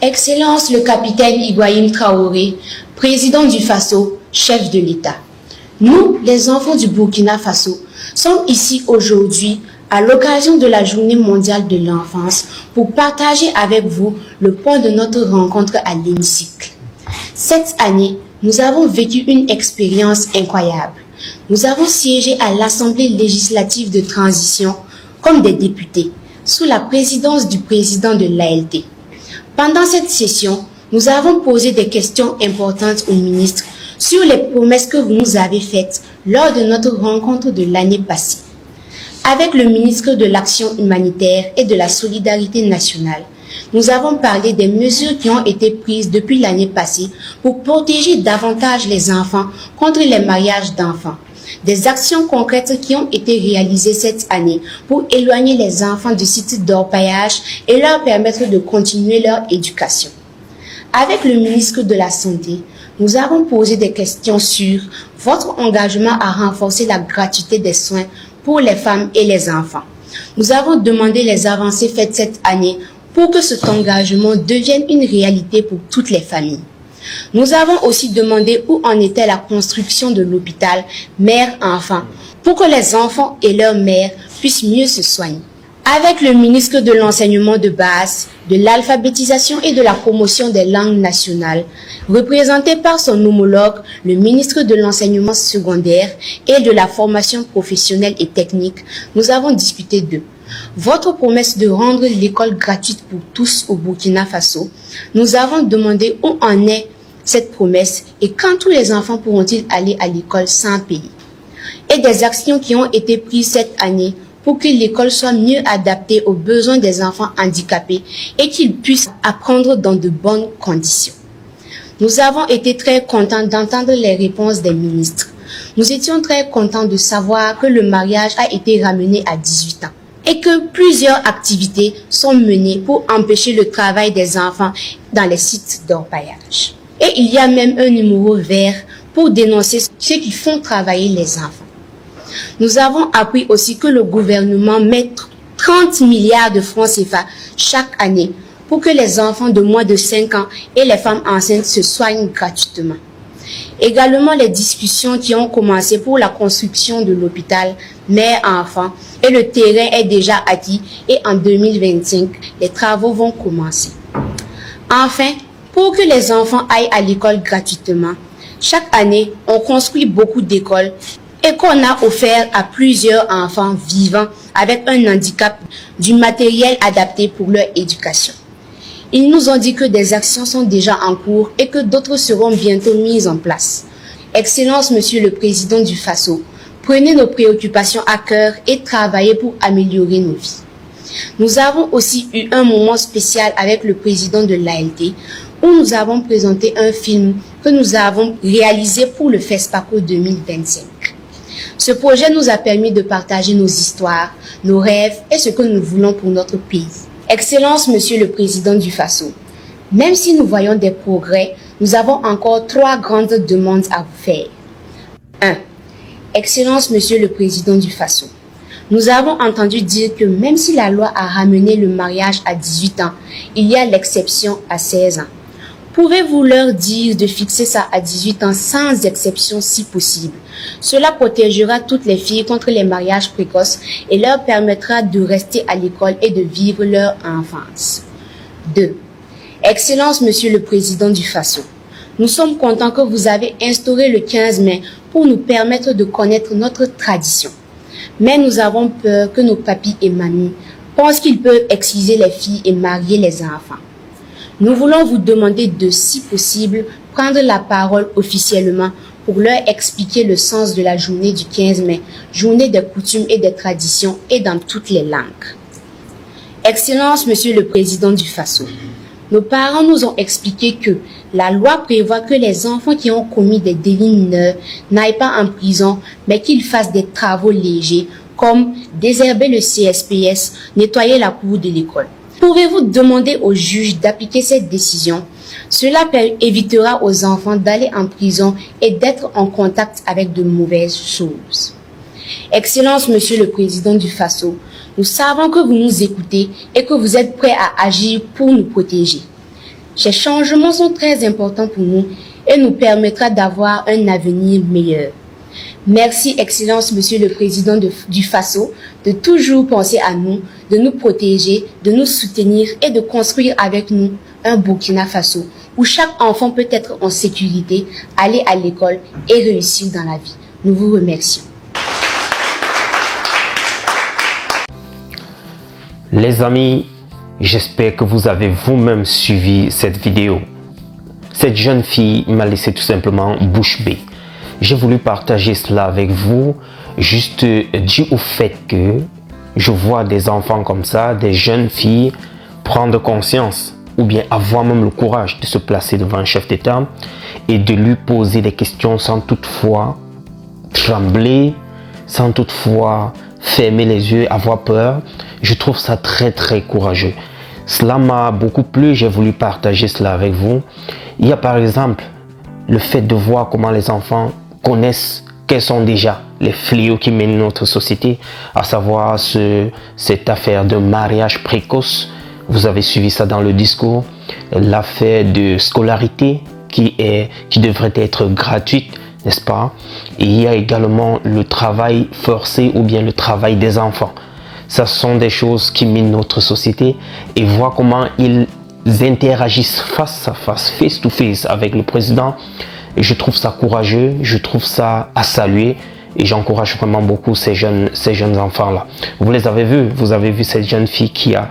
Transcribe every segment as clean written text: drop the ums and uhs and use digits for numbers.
Excellence le capitaine Ibrahim Traoré, président du Faso, chef de l'État. Nous, les enfants du Burkina Faso, sommes ici aujourd'hui à l'occasion de la Journée mondiale de l'enfance pour partager avec vous le point de notre rencontre à l'hémicycle. Cette année, nous avons vécu une expérience incroyable. Nous avons siégé à l'Assemblée législative de transition comme des députés, sous la présidence du président de l'ALT. Pendant cette session, nous avons posé des questions importantes au ministre sur les promesses que vous nous avez faites lors de notre rencontre de l'année passée. Avec le ministre de l'Action humanitaire et de la Solidarité nationale, nous avons parlé des mesures qui ont été prises depuis l'année passée pour protéger davantage les enfants contre les mariages d'enfants. Des actions concrètes qui ont été réalisées cette année pour éloigner les enfants du site d'orpaillage et leur permettre de continuer leur éducation. Avec le ministre de la Santé, nous avons posé des questions sur votre engagement à renforcer la gratuité des soins pour les femmes et les enfants. Nous avons demandé les avancées faites cette année pour que cet engagement devienne une réalité pour toutes les familles. Nous avons aussi demandé où en était la construction de l'hôpital mère-enfant pour que les enfants et leurs mères puissent mieux se soigner. Avec le ministre de l'enseignement de base, de l'alphabétisation et de la promotion des langues nationales, représenté par son homologue, le ministre de l'enseignement secondaire et de la formation professionnelle et technique, nous avons discuté d'eux. Votre promesse de rendre l'école gratuite pour tous au Burkina Faso, nous avons demandé où en est cette promesse et quand tous les enfants pourront-ils aller à l'école sans payer. Et des actions qui ont été prises cette année pour que l'école soit mieux adaptée aux besoins des enfants handicapés et qu'ils puissent apprendre dans de bonnes conditions. Nous avons été très contents d'entendre les réponses des ministres. Nous étions très contents de savoir que le mariage a été ramené à 18 ans et que plusieurs activités sont menées pour empêcher le travail des enfants dans les sites d'orpaillage. Et il y a même un numéro vert pour dénoncer ceux qui font travailler les enfants. Nous avons appris aussi que le gouvernement met 30 milliards de francs CFA chaque année pour que les enfants de moins de 5 ans et les femmes enceintes se soignent gratuitement. Également les discussions qui ont commencé pour la construction de l'hôpital mère-enfant et le terrain est déjà acquis et en 2025, les travaux vont commencer. Enfin, pour que les enfants aillent à l'école gratuitement, chaque année, on construit beaucoup d'écoles et qu'on a offert à plusieurs enfants vivant avec un handicap du matériel adapté pour leur éducation. Ils nous ont dit que des actions sont déjà en cours et que d'autres seront bientôt mises en place. Excellence, Monsieur le Président du Faso, prenez nos préoccupations à cœur et travaillez pour améliorer nos vies. Nous avons aussi eu un moment spécial avec le président de l'ALT où nous avons présenté un film que nous avons réalisé pour le FESPACO 2025. Ce projet nous a permis de partager nos histoires, nos rêves et ce que nous voulons pour notre pays. Excellence, Monsieur le Président du Faso, même si nous voyons des progrès, nous avons encore 3 grandes demandes à vous faire. 1. Excellence, Monsieur le Président du Faso, nous avons entendu dire que même si la loi a ramené le mariage à 18 ans, il y a l'exception à 16 ans. Pouvez-vous leur dire de fixer ça à 18 ans sans exception si possible? Cela protégera toutes les filles contre les mariages précoces et leur permettra de rester à l'école et de vivre leur enfance. 2. Excellence, Monsieur le Président du Faso, nous sommes contents que vous avez instauré le 15 mai pour nous permettre de connaître notre tradition. Mais nous avons peur que nos papis et mamies pensent qu'ils peuvent exciser les filles et marier les enfants. Nous voulons vous demander de, si possible, prendre la parole officiellement pour leur expliquer le sens de la journée du 15 mai, journée des coutumes et des traditions et dans toutes les langues. Excellence, Monsieur le Président du Faso, nos parents nous ont expliqué que la loi prévoit que les enfants qui ont commis des délits mineurs n'aillent pas en prison, mais qu'ils fassent des travaux légers comme désherber le CSPS, nettoyer la cour de l'école. Pouvez-vous demander au juge d'appliquer cette décision? Cela évitera aux enfants d'aller en prison et d'être en contact avec de mauvaises choses. Excellence, Monsieur le Président du Faso, nous savons que vous nous écoutez et que vous êtes prêts à agir pour nous protéger. Ces changements sont très importants pour nous et nous permettra d'avoir un avenir meilleur. Merci, Excellence, Monsieur le Président du FASO, de toujours penser à nous, de nous protéger, de nous soutenir et de construire avec nous un Burkina Faso où chaque enfant peut être en sécurité, aller à l'école et réussir dans la vie. Nous vous remercions. Les amis, j'espère que vous avez vous-même suivi cette vidéo. Cette jeune fille m'a laissé tout simplement bouche bée. J'ai voulu partager cela avec vous, juste dû au fait que je vois des enfants comme ça, des jeunes filles prendre conscience ou bien avoir même le courage de se placer devant un chef d'État et de lui poser des questions sans toutefois trembler, sans toutefois fermer les yeux, avoir peur. Je trouve ça très courageux. Cela m'a beaucoup plu, j'ai voulu partager cela avec vous. Il y a par exemple le fait de voir comment les enfants connaissent quels sont déjà les fléaux qui mènent notre société, à savoir cette affaire de mariage précoce. Vous avez suivi ça dans le discours. L'affaire de scolarité qui devrait être gratuite, n'est-ce pas? Et il y a également le travail forcé ou bien le travail des enfants. Ce sont des choses qui minent notre société et voir comment ils interagissent face à face, face to face avec le président. Et je trouve ça courageux, je trouve ça à saluer et j'encourage vraiment beaucoup ces jeunes enfants-là. Vous les avez vus, vous avez vu cette jeune fille qui a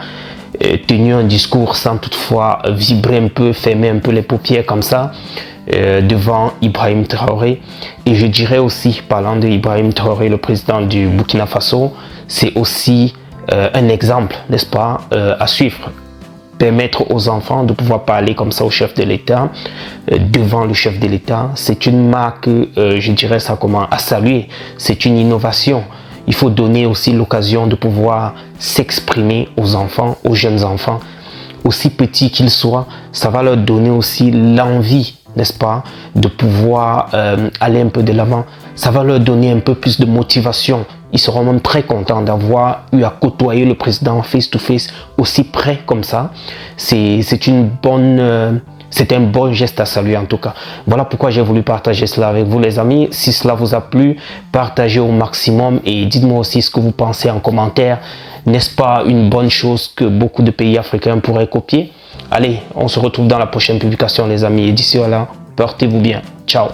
tenu un discours sans toutefois vibrer un peu, fermer un peu les paupières comme ça devant Ibrahim Traoré. Et je dirais aussi, parlant de Ibrahim Traoré, le président du Burkina Faso, c'est aussi un exemple, n'est-ce pas, à suivre. Permettre aux enfants de pouvoir parler comme ça au chef de l'État, devant le chef de l'État, c'est une marque, je dirais ça comment, à saluer. C'est une innovation. Il faut donner aussi l'occasion de pouvoir s'exprimer aux enfants, aux jeunes enfants, aussi petits qu'ils soient. Ça va leur donner aussi l'envie, n'est-ce pas, de pouvoir aller un peu de l'avant. Ça va leur donner un peu plus de motivation. Ils seront même très contents d'avoir eu à côtoyer le président face to face aussi près comme ça. C'est un bon geste à saluer en tout cas. Voilà pourquoi j'ai voulu partager cela avec vous les amis. Si cela vous a plu, partagez au maximum et dites-moi aussi ce que vous pensez en commentaire. N'est-ce pas une bonne chose que beaucoup de pays africains pourraient copier? Allez, on se retrouve dans la prochaine publication les amis et d'ici là, portez-vous bien. Ciao.